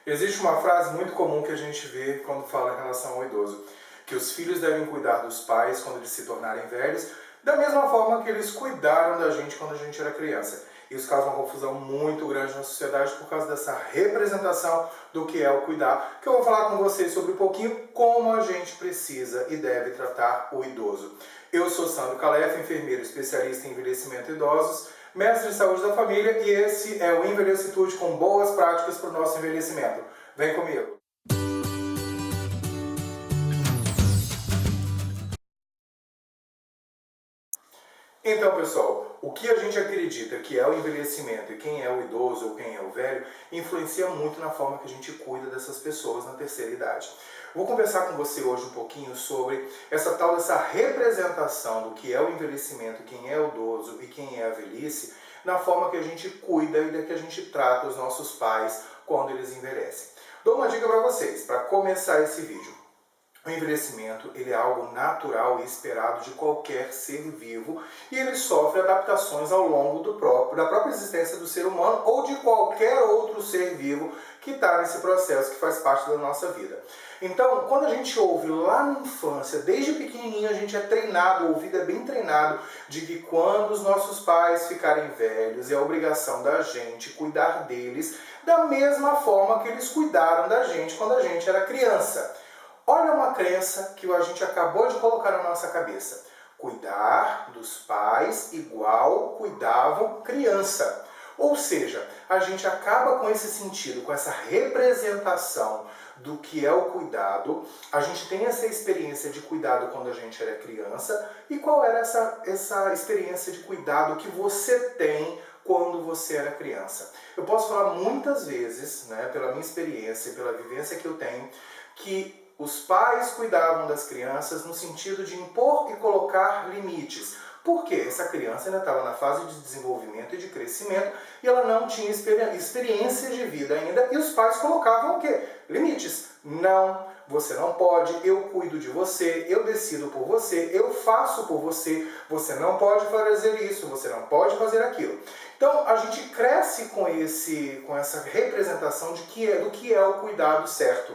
Existe uma frase muito comum que a gente vê quando fala em relação ao idoso, que os filhos devem cuidar dos pais quando eles se tornarem velhos, da mesma forma que eles cuidaram da gente quando a gente era criança. Isso causa uma confusão muito grande na sociedade por causa dessa representação do que é o cuidar, que eu vou falar com vocês sobre um pouquinho como a gente precisa e deve tratar o idoso. Eu sou Sandro Calef, enfermeiro especialista em envelhecimento de idosos, mestre em saúde da família, e esse é o Envelhecitude com boas práticas para o nosso envelhecimento. Vem comigo! Então, pessoal, o que a gente acredita que é o envelhecimento e quem é o idoso ou quem é o velho influencia muito na forma que a gente cuida dessas pessoas na terceira idade. Vou conversar com você hoje um pouquinho sobre essa tal dessa representação do que é o envelhecimento, quem é o idoso e quem é a velhice, na forma que a gente cuida e da que a gente trata os nossos pais quando eles envelhecem. Dou uma dica para vocês, para começar esse vídeo. O envelhecimento ele é algo natural e esperado de qualquer ser vivo e ele sofre adaptações ao longo da própria existência do ser humano ou de qualquer outro ser vivo que está nesse processo que faz parte da nossa vida. Então, quando a gente ouve lá na infância, desde pequenininho a gente é treinado, o ouvido é bem treinado, de que quando os nossos pais ficarem velhos é obrigação da gente cuidar deles da mesma forma que eles cuidaram da gente quando a gente era criança. Olha uma crença que a gente acabou de colocar na nossa cabeça. Cuidar dos pais igual cuidavam criança. Ou seja, a gente acaba com esse sentido, com essa representação do que é o cuidado. A gente tem essa experiência de cuidado quando a gente era criança. E qual era essa experiência de cuidado que você tem quando você era criança? Eu posso falar muitas vezes, pela minha experiência e pela vivência que eu tenho, que os pais cuidavam das crianças no sentido de impor e colocar limites. Porque essa criança ainda estava na fase de desenvolvimento e de crescimento e ela não tinha experiência de vida ainda. E os pais colocavam o quê? Limites. Não, você não pode, eu cuido de você, eu decido por você, eu faço por você, você não pode fazer isso, você não pode fazer aquilo. Então a gente cresce com essa representação do que é o cuidado certo.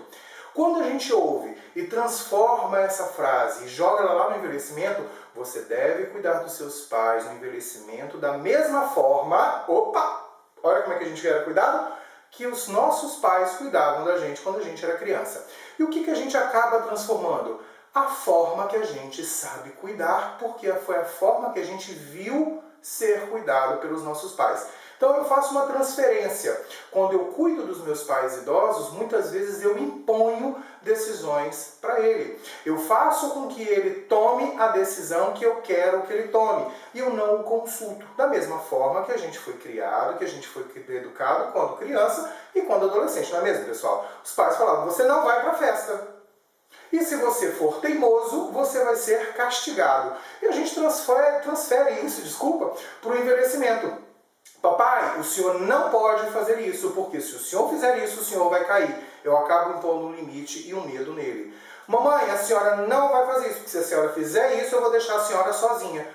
Quando a gente ouve e transforma essa frase e joga ela lá no envelhecimento, você deve cuidar dos seus pais no envelhecimento da mesma forma, olha como é que a gente era cuidado, que os nossos pais cuidavam da gente quando a gente era criança. E o que a gente acaba transformando? A forma que a gente sabe cuidar, porque foi a forma que a gente viu ser cuidado pelos nossos pais. Então eu faço uma transferência. Quando eu cuido dos meus pais idosos, muitas vezes eu imponho decisões para ele. Eu faço com que ele tome a decisão que eu quero que ele tome. E eu não o consulto. Da mesma forma que a gente foi criado, que a gente foi educado quando criança e quando adolescente. Não é mesmo, pessoal? Os pais falavam, você não vai para a festa. E se você for teimoso, você vai ser castigado. E a gente transfere isso, para o envelhecimento. Papai, o senhor não pode fazer isso, porque se o senhor fizer isso, o senhor vai cair. Eu acabo impondo um limite e um medo nele. Mamãe, a senhora não vai fazer isso, porque se a senhora fizer isso, eu vou deixar a senhora sozinha.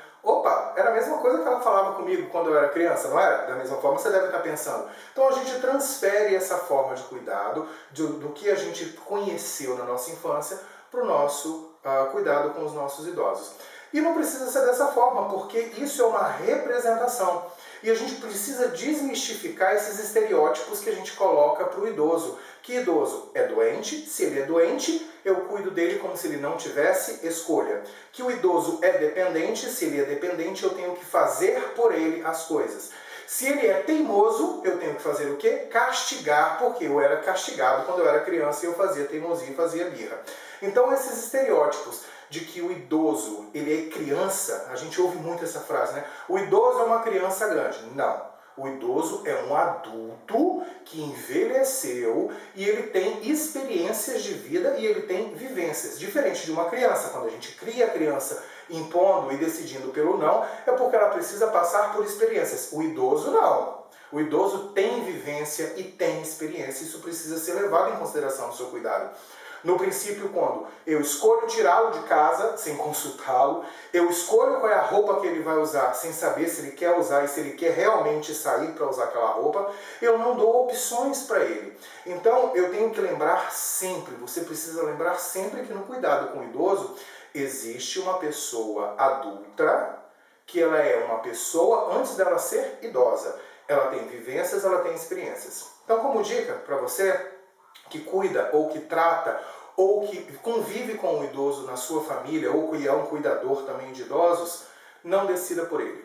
Era a mesma coisa que ela falava comigo quando eu era criança, não era? Da mesma forma você deve estar pensando. Então a gente transfere essa forma de cuidado, do que a gente conheceu na nossa infância, para o nosso cuidado com os nossos idosos. E não precisa ser dessa forma, porque isso é uma representação. E a gente precisa desmistificar esses estereótipos que a gente coloca para o idoso. Que idoso é doente, se ele é doente, eu cuido dele como se ele não tivesse escolha. Que o idoso é dependente, se ele é dependente, eu tenho que fazer por ele as coisas. Se ele é teimoso, eu tenho que fazer o quê? Castigar, porque eu era castigado quando eu era criança e eu fazia teimosia e fazia birra. Então esses estereótipos de que o idoso, ele é criança, a gente ouve muito essa frase, né? O idoso é uma criança grande. Não. O idoso é um adulto que envelheceu e ele tem experiências de vida e ele tem vivências. Diferente de uma criança, quando a gente cria a criança impondo e decidindo pelo não, é porque ela precisa passar por experiências. O idoso não. O idoso tem vivência e tem experiência. Isso precisa ser levado em consideração no seu cuidado. No princípio, quando eu escolho tirá-lo de casa sem consultá-lo, eu escolho qual é a roupa que ele vai usar sem saber se ele quer usar e se ele quer realmente sair para usar aquela roupa, eu não dou opções para ele. Então, eu tenho que lembrar sempre, você precisa lembrar sempre que no cuidado com o idoso, existe uma pessoa adulta, que ela é uma pessoa antes dela ser idosa. Ela tem vivências, ela tem experiências. Então, como dica para você que cuida ou que trata ou que convive com o idoso na sua família ou que é um cuidador também de idosos, não decida por ele.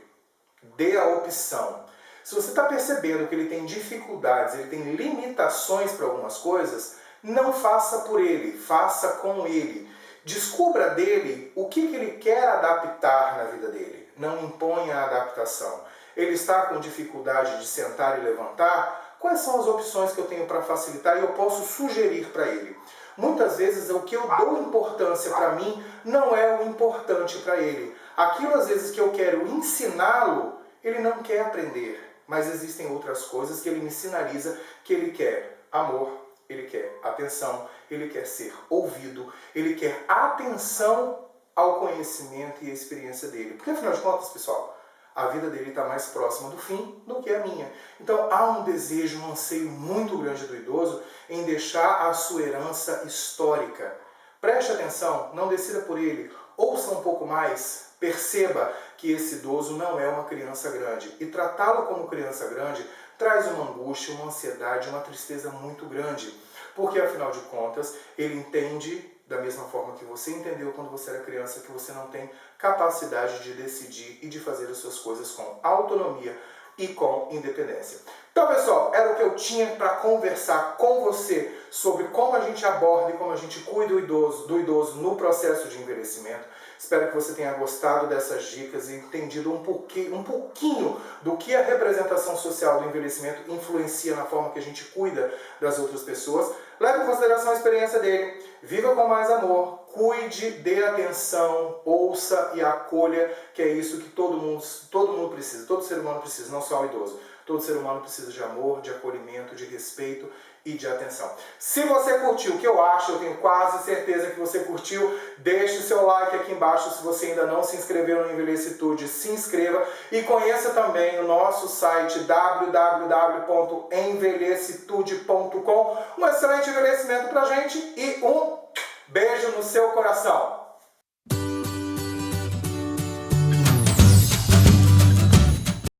Dê a opção. Se você está percebendo que ele tem dificuldades, ele tem limitações para algumas coisas, não faça por ele, faça com ele. Descubra dele o que ele quer adaptar na vida dele. Não imponha a adaptação. Ele está com dificuldade de sentar e levantar? Quais são as opções que eu tenho para facilitar e eu posso sugerir para ele? Muitas vezes o que eu dou importância para mim não é o importante para ele. Aquilo às vezes que eu quero ensiná-lo, ele não quer aprender. Mas existem outras coisas que ele me sinaliza que ele quer amor, ele quer atenção, ele quer ser ouvido, ele quer atenção ao conhecimento e à experiência dele. Porque afinal de contas, pessoal, a vida dele está mais próxima do fim do que a minha. Então há um desejo, um anseio muito grande do idoso em deixar a sua herança histórica. Preste atenção, não decida por ele, ouça um pouco mais, perceba que esse idoso não é uma criança grande. E tratá-lo como criança grande traz uma angústia, uma ansiedade, uma tristeza muito grande. Porque, afinal de contas, ele entende, da mesma forma que você entendeu quando você era criança, que você não tem capacidade de decidir e de fazer as suas coisas com autonomia e com independência. Então, pessoal, era o que eu tinha para conversar com você sobre como a gente aborda e como a gente cuida do idoso no processo de envelhecimento. Espero que você tenha gostado dessas dicas e entendido um pouquinho do que a representação social do envelhecimento influencia na forma que a gente cuida das outras pessoas. Leve em consideração a experiência dele, viva com mais amor, cuide, dê atenção, ouça e acolha, que é isso que todo mundo precisa, todo ser humano precisa, não só o idoso. Todo ser humano precisa de amor, de acolhimento, de respeito e de atenção. Se você curtiu, o que eu acho, eu tenho quase certeza que você curtiu, deixe o seu like aqui embaixo. Se você ainda não se inscreveu no Envelhecitude, se inscreva e conheça também o nosso site www.envelhecitude.com. Um excelente envelhecimento pra gente e um beijo no seu coração.